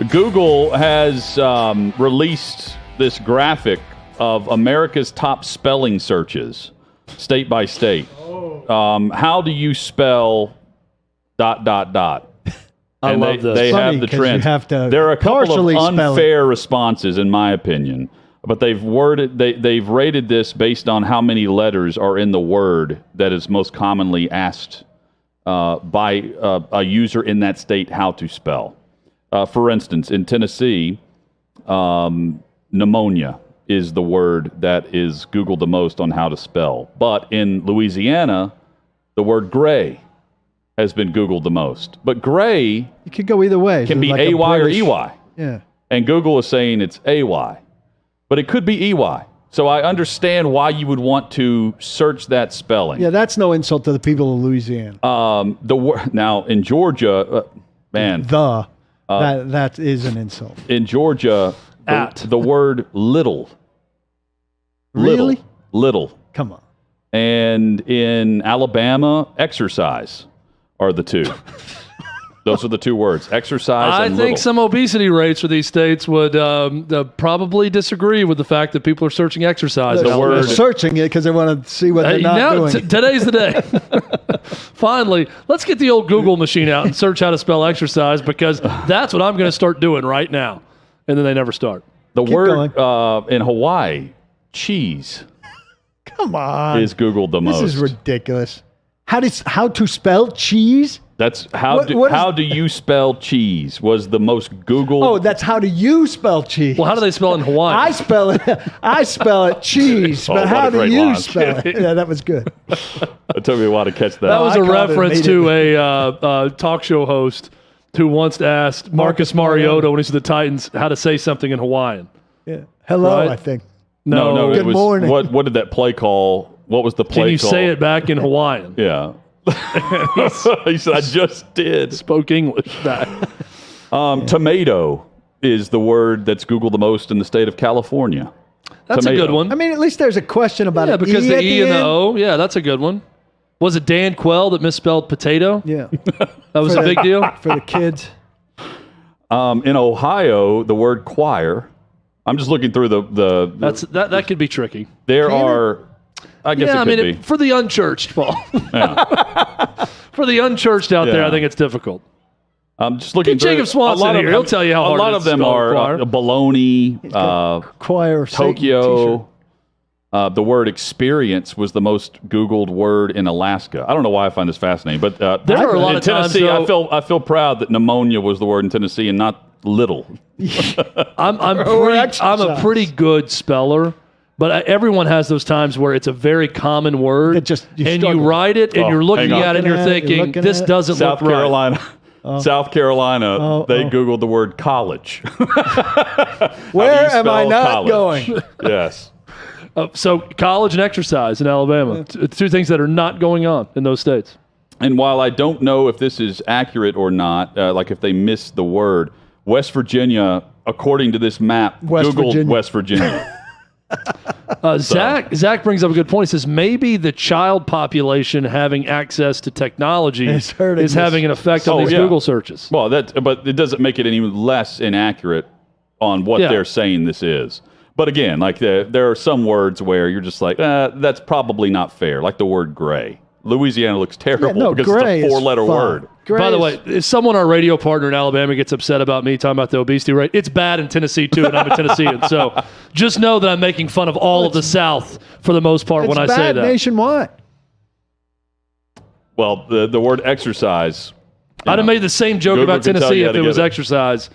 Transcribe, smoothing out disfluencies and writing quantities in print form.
Google has released this graphic of America's top spelling searches, state by state. How do you spell ... I love this. They Funny, have the 'cause trends. you have to There are a couple of partially spell it. unfair responses, in my opinion, but they've rated this based on how many letters are in the word that is most commonly asked by a user in that state how to spell. For instance, in Tennessee, pneumonia is the word that is Googled the most on how to spell. But in Louisiana, the word gray has been Googled the most. But gray You could go either way. can be Like a AY or British- EY. Yeah. And Google is saying it's AY. But it could be EY. So I understand why you would want to search that spelling. Yeah, that's no insult to the people of Louisiana. Now, in Georgia, That is an insult. in Georgia, the word little. Really? Little. Come on. And in Alabama, exercise are the two. Those are the two words, exercise I and think little. some obesity rates for these states would probably disagree with the fact that people are searching exercise. They're searching it because they want to see what they're not doing. Today's the day. Finally, let's get the old Google machine out and search how to spell exercise, because that's what I'm going to start doing right now. And then they never start. The Keep word in Hawaii, cheese, Come on. is Googled the most. This is ridiculous. How to spell cheese? That's how do you spell cheese was the most Googled. Oh, that's how do you spell cheese? Well, how do they spell in Hawaiian? I spell it cheese, Oh, but what how a do great you line. spell it? Yeah, that was good. It took me a while to catch that. That was I a caught it reference to a talk show host who once asked Marcus Mariota when he's with the Titans how to say something in Hawaiian. Yeah. Hello, Right? I think. no. Good It was, morning. What did that play call? What was the play Can you call? say it back in Hawaiian? Yeah. He said, I just did. Spoke English back. Tomato is the word that's Googled the most in the state of California. That's Tomato. a good one. I mean, at least there's a question about Yeah, it. because the at E and the end. O. Yeah, that's a good one. Was it Dan Quell that misspelled potato? Yeah. That was a big deal. For the kids. In Ohio, the word choir. I'm just looking through That could be tricky. there Can it? are. I guess Yeah, I it could mean, be. for the unchurched, Paul. For the unchurched out there, Yeah. I think it's difficult. I'm just looking Get through Jacob Swanson here. He'll tell you how a hard lot it of is to them spell are choir. bologna, Choir of Satan Tokyo. t-shirt. The word experience was the most Googled word in Alaska. I don't know why I find this fascinating, but There are a lot in of times, Tennessee, though- I feel proud that pneumonia was the word in Tennessee and not little. I'm Or a exercise. pretty good speller, but everyone has those times where it's a very common word, It just- you and struggle. you write it, and Oh, you're looking hang on. at it, and you're Looking at it, thinking, you're looking this at it. doesn't South look right. Carolina. South Carolina, they Googled the word college. Where am I spell not college? going? Yes. So college and exercise in Alabama, two things that are not going on in those states. And while I don't know if this is accurate or not, like if they missed the word, West Virginia, according to this map, Googled Virginia. West Virginia. Zach brings up a good point. He says maybe the child population having access to technology It's hurting is this. having an effect on Oh, these yeah. Google searches. Well, but it doesn't make it any less inaccurate on what Yeah. they're saying this is. But again, like there are some words where you're just like, that's probably not fair. Like the word gray. Louisiana looks terrible no, because gray it's a is 4-letter fine. word. Gray By the is- way, if someone, our radio partner in Alabama, gets upset about me talking about the obesity rate, it's bad in Tennessee too, and I'm a Tennessean. So just know that I'm making fun of all of the South for the most part when I it's say bad that. nationwide. Well, the word exercise. I'd have made the same joke Google about can tell Tennessee you how if to it get was it. exercise.